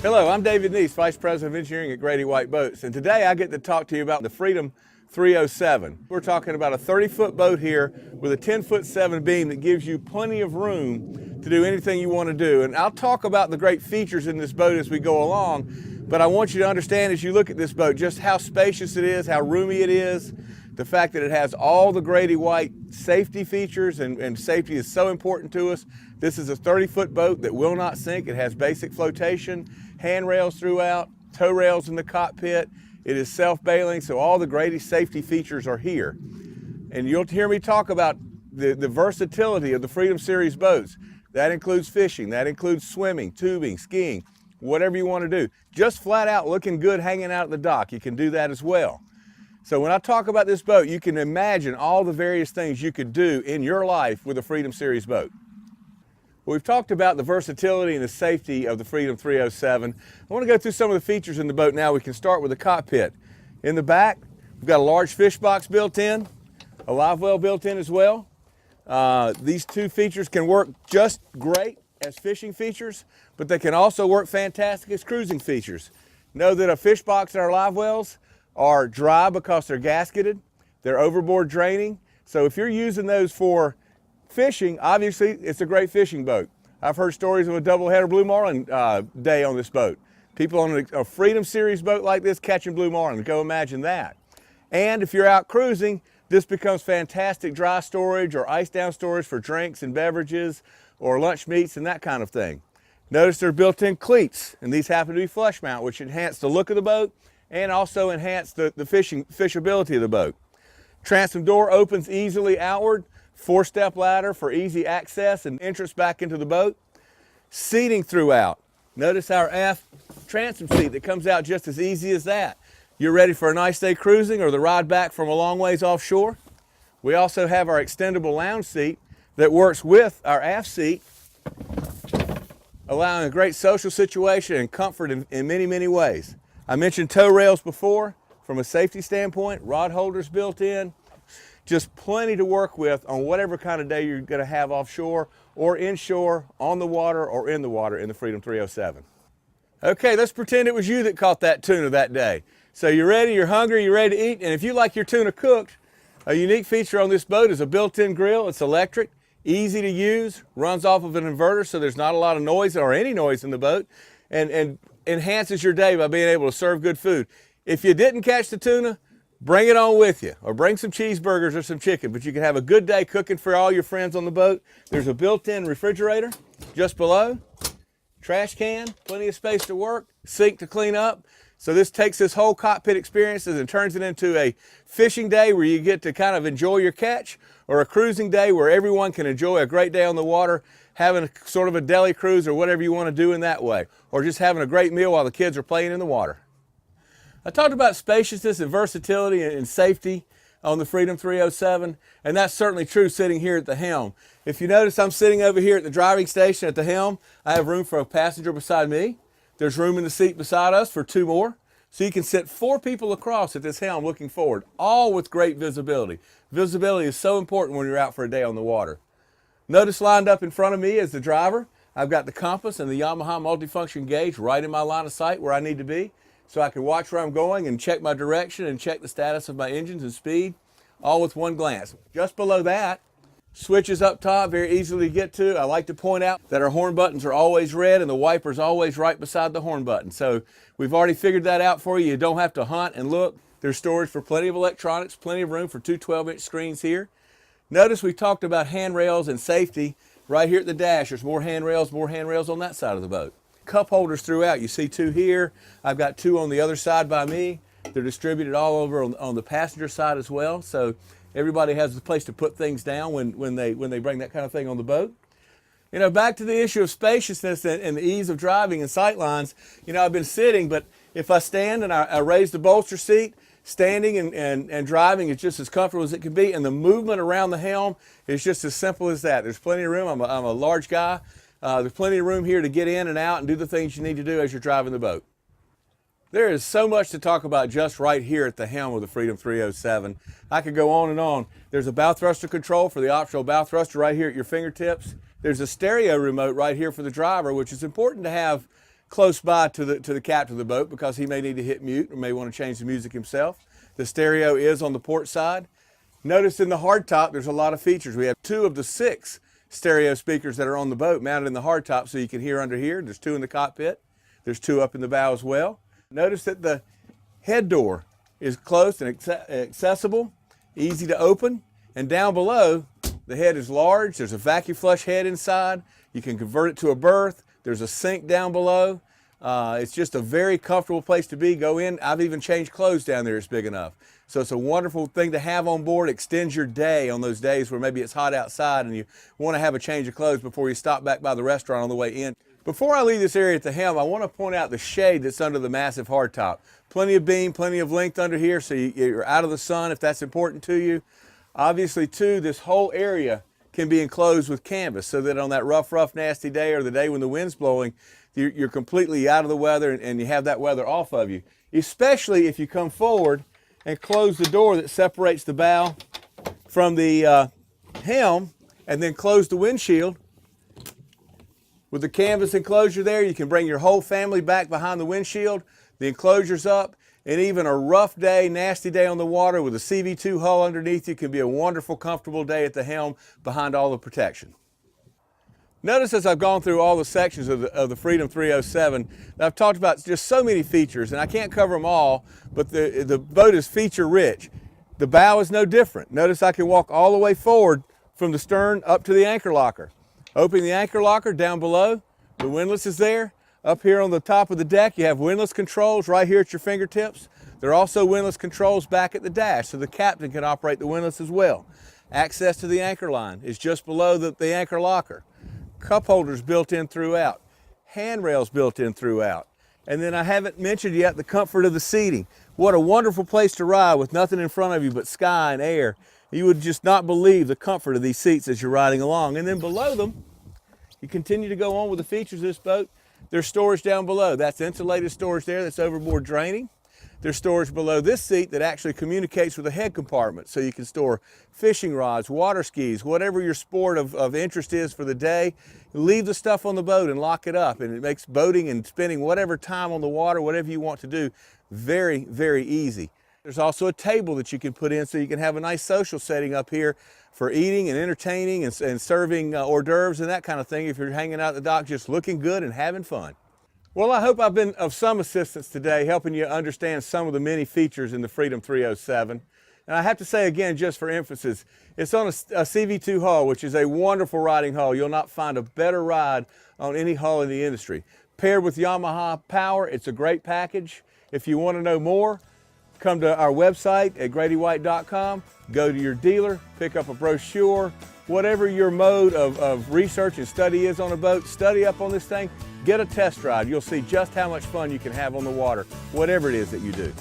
Hello, I'm David Neese, Vice President of Engineering at Grady White Boats, and today I get to talk to you about the Freedom 307. We're talking about a 30-foot boat here with a 10'7" beam that gives you plenty of room to do anything you want to do. And I'll talk about the great features in this boat as we go along, but I want you to understand as you look at this boat just how spacious it is, how roomy it is, the fact that it has all the Grady White safety features, and safety is so important to us. This is a 30-foot boat that will not sink. It has basic flotation, handrails throughout, tow rails in the cockpit. It is self-bailing, so all the Grady safety features are here. And you'll hear me talk about the versatility of the Freedom Series boats. That includes fishing, that includes swimming, tubing, skiing, whatever you want to do. Just flat out looking good hanging out at the dock, you can do that as well. So when I talk about this boat, you can imagine all the various things you could do in your life with a Freedom Series boat. Well, we've talked about the versatility and the safety of the Freedom 307. I want to go through some of the features in the boat now. We can start with the cockpit. In the back, we've got a large fish box built in, a live well built in as well. These two features can work just great as fishing features, but they can also work fantastic as cruising features. Know that a fish box and our live wells are dry because they're gasketed, they're overboard draining. So if you're using those for fishing, obviously it's a great fishing boat. I've heard stories of a doubleheader blue marlin day on this boat. People on a Freedom Series boat like this catching blue marlin, go imagine that. And if you're out cruising, this becomes fantastic dry storage or ice down storage for drinks and beverages or lunch meats and that kind of thing. Notice they're built-in cleats, and these happen to be flush mount, which enhance the look of the boat and also enhance the fishability of the boat. Transom door opens easily outward, 4-step ladder for easy access and entrance back into the boat. Seating throughout. Notice our aft transom seat that comes out just as easy as that. You're ready for a nice day cruising or the ride back from a long ways offshore. We also have our extendable lounge seat that works with our aft seat, allowing a great social situation and comfort in many, many ways. I mentioned tow rails before. From a safety standpoint, rod holders built in, just plenty to work with on whatever kind of day you're going to have offshore or inshore, on the water or in the water in the Freedom 307. Okay, let's pretend it was you that caught that tuna that day. So you're ready, you're hungry, you're ready to eat, and if you like your tuna cooked, a unique feature on this boat is a built-in grill. It's electric, easy to use, runs off of an inverter so there's not a lot of noise or any noise in the boat, and enhances your day by being able to serve good food. If you didn't catch the tuna, bring it on with you, or bring some cheeseburgers or some chicken, but you can have a good day cooking for all your friends on the boat. There's a built-in refrigerator just below, trash can, plenty of space to work, sink to clean up. So this takes this whole cockpit experience and turns it into a fishing day where you get to kind of enjoy your catch, or a cruising day where everyone can enjoy a great day on the water, having a sort of a deli cruise or whatever you want to do in that way, or just having a great meal while the kids are playing in the water. I talked about spaciousness and versatility and safety on the Freedom 307, and that's certainly true sitting here at the helm. If you notice, I'm sitting over here at the driving station at the helm. I have room for a passenger beside me. There's room in the seat beside us for 2 more. So you can sit 4 people across at this helm looking forward, all with great visibility. Visibility is so important when you're out for a day on the water. Notice lined up in front of me as the driver, I've got the compass and the Yamaha multifunction gauge right in my line of sight where I need to be, so I can watch where I'm going and check my direction and check the status of my engines and speed, all with one glance. Just below that, switches up top, very easily to get to. I like to point out that our horn buttons are always red and the wiper's always right beside the horn button. So we've already figured that out for you. You don't have to hunt and look. There's storage for plenty of electronics, plenty of room for 2 12-inch screens here. Notice we talked about handrails and safety. Right here at the dash, there's more handrails on that side of the boat. Cup holders throughout. You see 2 here. I've got 2 on the other side by me. They're distributed all over on the passenger side as well. So everybody has a place to put things down when they bring that kind of thing on the boat. You know, back to the issue of spaciousness and the ease of driving and sight lines. You know, I've been sitting, but if I stand and I raise the bolster seat, standing and driving is just as comfortable as it can be, and the movement around the helm is just as simple as that. There's plenty of room. I'm a large guy. There's plenty of room here to get in and out and do the things you need to do as you're driving the boat. There is so much to talk about just right here at the helm of the Freedom 307. I could go on and on. There's a bow thruster control for the optional bow thruster right here at your fingertips. There's a stereo remote right here for the driver, which is important to have close by to the captain of the boat because he may need to hit mute or may want to change the music himself. The stereo is on the port side. Notice in the hardtop there's a lot of features. We have 2 of the 6 stereo speakers that are on the boat mounted in the hardtop so you can hear under here. There's 2 in the cockpit. There's 2 up in the bow as well. Notice that the head door is closed and accessible, easy to open. And down below, the head is large. There's a vacuum flush head inside. You can convert it to a berth. There's a sink down below. It's just a very comfortable place to be. Go in. I've even changed clothes down there. It's big enough. So it's a wonderful thing to have on board. Extends your day on those days where maybe it's hot outside and you want to have a change of clothes before you stop back by the restaurant on the way in. Before I leave this area at the helm, I want to point out the shade that's under the massive hardtop. Plenty of beam, plenty of length under here, so you're out of the sun if that's important to you. Obviously, too, this whole area can be enclosed with canvas so that on that rough, nasty day or the day when the wind's blowing, you're completely out of the weather and you have that weather off of you. Especially if you come forward and close the door that separates the bow from the helm and then close the windshield. With the canvas enclosure there, you can bring your whole family back behind the windshield. The enclosure's up, and even a rough day, nasty day on the water with a CV2 hull underneath you can be a wonderful, comfortable day at the helm behind all the protection. Notice as I've gone through all the sections of the Freedom 307, I've talked about just so many features, and I can't cover them all, but the boat is feature rich. The bow is no different. Notice I can walk all the way forward from the stern up to the anchor locker. Opening the anchor locker down below, the windlass is there. Up here on the top of the deck, you have windlass controls right here at your fingertips. There are also windlass controls back at the dash, so the captain can operate the windlass as well. Access to the anchor line is just below the anchor locker. Cup holders built in throughout. Handrails built in throughout. And then I haven't mentioned yet the comfort of the seating. What a wonderful place to ride with nothing in front of you but sky and air. You would just not believe the comfort of these seats as you're riding along. And then below them, you continue to go on with the features of this boat. There's storage down below. That's insulated storage there that's overboard draining. There's storage below this seat that actually communicates with the head compartment. So you can store fishing rods, water skis, whatever your sport of interest is for the day. Leave the stuff on the boat and lock it up. And it makes boating and spending whatever time on the water, whatever you want to do, very, very easy. There's also a table that you can put in so you can have a nice social setting up here for eating and entertaining and serving hors d'oeuvres and that kind of thing if you're hanging out at the dock just looking good and having fun. Well, I hope I've been of some assistance today, helping you understand some of the many features in the Freedom 307. And I have to say again, just for emphasis, it's on a CV2 hull, which is a wonderful riding hull. You'll not find a better ride on any hull in the industry. Paired with Yamaha power, it's a great package. If you want to know more, come to our website at GradyWhite.com, go to your dealer, pick up a brochure, whatever your mode of research and study is on a boat, study up on this thing, get a test ride. You'll see just how much fun you can have on the water, whatever it is that you do.